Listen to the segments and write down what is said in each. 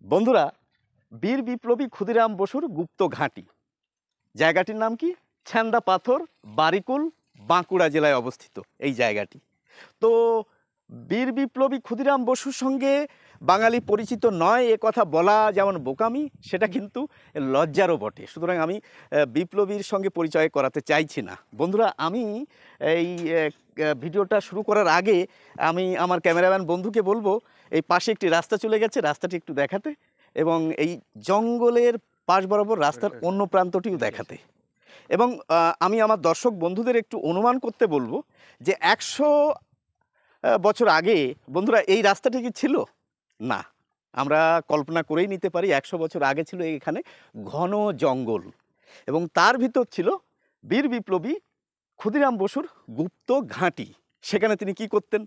বন্ধুরা, বীর বিপ্লবী ক্ষুদিরাম বসুর গুপ্ত ঘাঁটি জায়গাটির নাম কি? ছ্যান্দা পাথর, বারিকুল, বাঁকুড়া জেলায় অবস্থিত এই জায়গাটি। তো বীর বিপ্লবী ক্ষুদিরাম বসুর সঙ্গে বাঙালি পরিচিত নয় এ কথা বলা যেমন বোকামি, সেটা কিন্তু লজ্জারও বটে। সুতরাং আমি বিপ্লবীর সঙ্গে পরিচয় করাতে চাইছি না। বন্ধুরা, আমি এই ভিডিওটা শুরু করার আগে আমি আমার ক্যামেরাম্যান বন্ধুকে বলবো এই পাশে একটি রাস্তা চলে গেছে, রাস্তাটি একটু দেখাতে, এবং এই জঙ্গলের পাশ বরাবর রাস্তার অন্য প্রান্তটিও দেখাতে। এবং আমি আমার দর্শক বন্ধুদের একটু অনুমান করতে বলবো যে 100 বছর আগে বন্ধুরা এই রাস্তাটি কি ছিল? না, আমরা কল্পনা করেই নিতে পারি 100 বছর আগে ছিল এখানে ঘন জঙ্গল, এবং তার ভিতর ছিল বীর বিপ্লবী ক্ষুদিরাম বসুর গুপ্ত ঘাঁটি। সেখানে তিনি কি করতেন?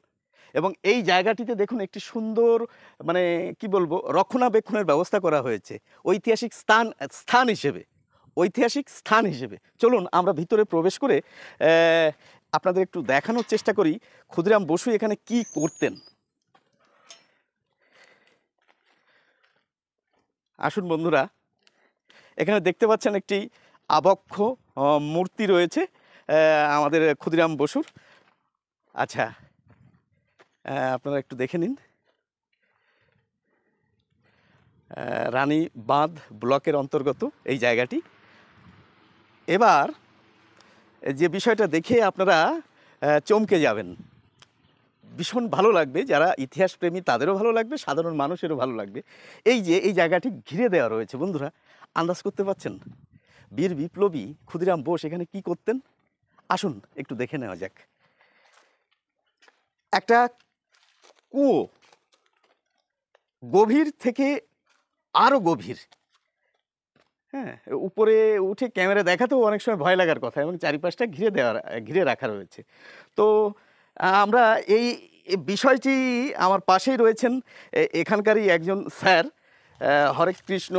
এবং এই জায়গাটিতে দেখুন একটি সুন্দর মানে কি বলবো রক্ষণাবেক্ষণের ব্যবস্থা করা হয়েছে ঐতিহাসিক স্থান হিসেবে। চলুন আমরা ভিতরে প্রবেশ করে আপনাদের একটু দেখানোর চেষ্টা করি ক্ষুদিরাম বসু এখানে কি করতেন। আসুন বন্ধুরা, এখানে দেখতে পাচ্ছেন একটি আবক্ষ মূর্তি রয়েছে আমাদের ক্ষুদিরাম বসুর। আচ্ছা, আপনারা একটু দেখে নিন। রানী বাঁধ ব্লকের অন্তর্গত এই জায়গাটি। এবার যে বিষয়টা দেখে আপনারা চমকে যাবেন, ভীষণ ভালো লাগবে, যারা ইতিহাস প্রেমী তাদেরও ভালো লাগবে, সাধারণ মানুষেরও ভালো লাগবে। এই যে এই জায়গাটি ঘিরে দেওয়া রয়েছে বন্ধুরা, আন্দাজ করতে পারছেন বীর বিপ্লবী ক্ষুদিরাম বোস এখানে কি করতেন? আসুন একটু দেখে নেওয়া যাক। একটা কুয়ো, গভীর থেকে আরও গভীর, হ্যাঁ, উপরে উঠে ক্যামেরা দেখাতেও অনেক সময় ভয় লাগার কথা, এবং চারিপাশটা ঘিরে রাখা রয়েছে। তো আমরা এই বিষয়টি, আমার পাশেই রয়েছেন এখানকারই একজন স্যার, হরে কৃষ্ণ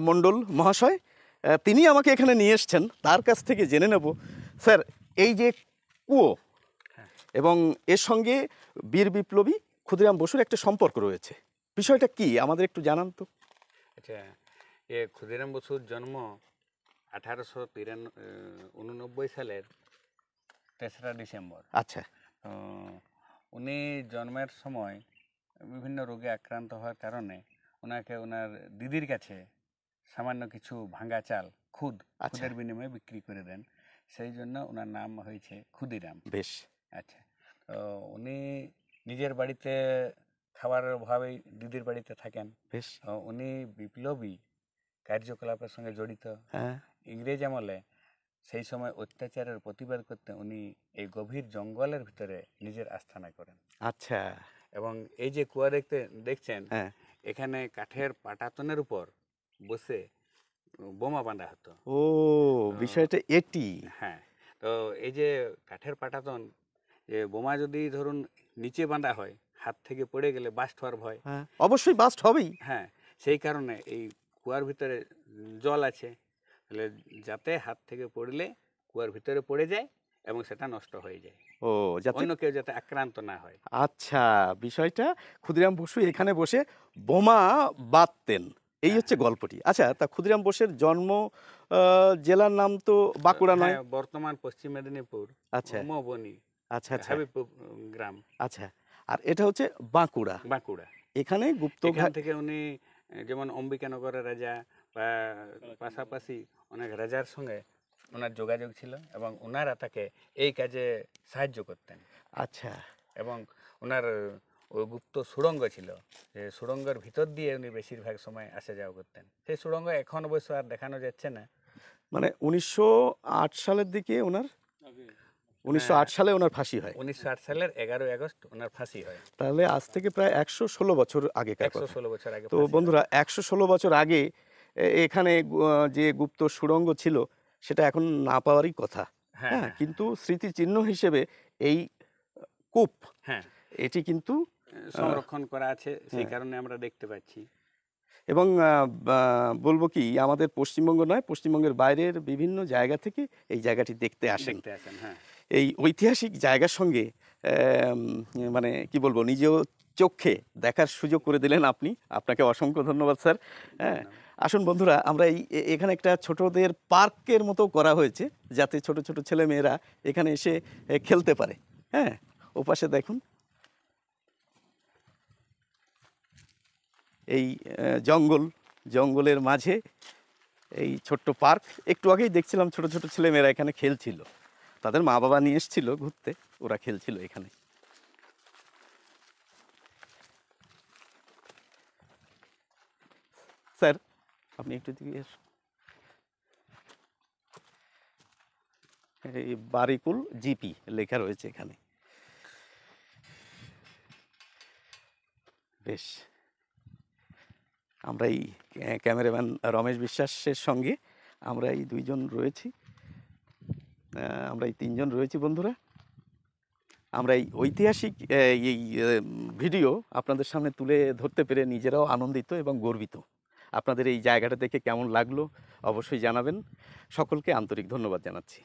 মণ্ডল মহাশয়। তিনি আমাকে এখানে নিয়ে এসছেন, তার কাছ থেকে জেনে নেব স্যার এই যে কুয়ো এবং এর সঙ্গে বীর বিপ্লবী ক্ষুদিরাম বসুর একটা সম্পর্ক রয়েছে, বিষয়টা কি আমাদের একটু জানান তো। আচ্ছা, ক্ষুদিরাম বসুর জন্ম 1889 সালের 3রা ডিসেম্বর। আচ্ছা, উনি জন্মের সময় বিভিন্ন রোগে আক্রান্ত হওয়ার কারণে ওনাকে ওনার দিদির কাছে সামান্য কিছু ভাঙা চাল খুদের বিনিময়ে বিক্রি করে দেন। সেই জন্য ওনার নাম হয়েছে ক্ষুদিরাম। বেশ। আচ্ছা, তো উনি নিজের বাড়িতে খাবারের অভাবেই দিদির বাড়িতে থাকেন। বেশ। উনি বিপ্লবী কার্যকলাপের সঙ্গে জড়িত। হ্যাঁ। ইংরেজ আমলে সেই সময় অত্যাচারের প্রতিবাদ করতে উনি এই গভীর জঙ্গলের ভিতরে নিজের আস্থানা করেন। আচ্ছা। এবং এই যে কুয়া দেখছেন, হ্যাঁ, এখানে কাঠের পাটাতনের উপর বসে বোমা বাঁধা হতো। ও, বিষয়টা এটি। হ্যাঁ, তো এই যে কাঠের পাটাতন, যে বোমা যদি ধরুন নিচে বাঁধা হয়, হাত থেকে পড়ে গেলে বাস্ট হওয়ার ভয়। হ্যাঁ, অবশ্যই বাস্ট হবেই। হ্যাঁ, সেই কারণে এই কুয়ার ভিতরে জল আছে, তাহলে যাতে হাত থেকে পড়লে কুয়ার ভিতরে পড়ে যায় এবং সেটা নষ্ট হয়ে যায়, ও, যাতে অন্য কেউ যাতে আক্রান্ত না হয়। আচ্ছা, বিষয়টা ক্ষুদিরাম বসু এখানে বসে বোমা বাঁধতেন, এই হচ্ছে গল্পটি। আচ্ছা, তা ক্ষুদিরাম বসুর জন্ম জেলার নাম তো বাঁকুড়া নয়? বর্তমান পশ্চিম মেদিনীপুর। আচ্ছা। মৌবনি। আচ্ছা আচ্ছা। হাবিবপুর গ্রাম। আচ্ছা, আর এটা হচ্ছে বাঁকুড়া। বাঁকুড়া। এখানে গুপ্ত এখান থেকে উনি যেমন অম্বিকানগরের রাজা বা পাশাপাশি অনেক রাজার সঙ্গে ওনার যোগাযোগ ছিল এবং ওনারা তাকে এই কাজে সাহায্য করতেন। আচ্ছা। এবং ওনার ওই গুপ্ত সুড়ঙ্গ ছিল, যে সুড়ঙ্গের ভিতর দিয়ে উনি বেশিরভাগ সময় আসা যাওয়া করতেন। সেই সুড়ঙ্গ এখন অবশ্য আর দেখানো যাচ্ছে না। মানে 1908 সালের দিকে ওনার 1908 সালে ওনার ফাঁসি হয়। 1908 সালের 11ই আগস্ট ওনার ফাঁসি হয়। তাহলে আজ থেকে প্রায় 116 বছর আগেকার কথা। 116 বছর আগে। তো বন্ধুরা, 116 বছর আগে এখানে যে গুপ্ত সুড়ঙ্গ ছিল সেটা এখন না পাওয়ারই কথা। হ্যাঁ, কিন্তু স্মৃতিচিহ্ন হিসেবে এই কূপ, হ্যাঁ, এটি কিন্তু সংরক্ষণ করা আছে, সেই কারণে আমরা দেখতে পাচ্ছি। এবং বলবো কি, আমাদের পশ্চিমবঙ্গ নয়, পশ্চিমবঙ্গের বাইরের বিভিন্ন জায়গা থেকে এই জায়গাটি দেখতে আসেন। হ্যাঁ, এই ঐতিহাসিক জায়গার সঙ্গে মানে কি বলবো, নিজেও চোখে দেখার সুযোগ করে দিলেন আপনি, আপনাকে অসংখ্য ধন্যবাদ স্যার। হ্যাঁ, আসুন বন্ধুরা, আমরা এখানে একটা ছোটদের পার্কের মতো করা হয়েছে, যাতে ছোট ছোট ছেলে মেয়েরা এখানে এসে খেলতে পারে। হ্যাঁ, ওপাশে দেখুন এই জঙ্গলের মাঝে এই ছোট্ট পার্ক। একটু আগেই দেখছিলাম ছোট ছোট ছেলে মেয়েরা এখানে খেলছিল, তাদের মা বাবা নিয়ে এসেছিল ঘুরতে, ওরা খেলছিল এখানে। স্যার আপনি একটু দিকে আসুন। এই বারিকুল জিপি লেখা রয়েছে এখানে। বেশ, আমরা এই ক্যামেরাম্যান রমেশ বিশ্বাসের সঙ্গে আমরা এই দুইজন রয়েছি, আমরা এই তিনজন রয়েছি বন্ধুরা। আমরা এই ঐতিহাসিক এই ভিডিও আপনাদের সামনে তুলে ধরতে পেরে নিজেরাও আনন্দিত এবং গর্বিত। আপনাদের এই জায়গাটা দেখে কেমন লাগলো অবশ্যই জানাবেন। সকলকে আন্তরিক ধন্যবাদ জানাচ্ছি।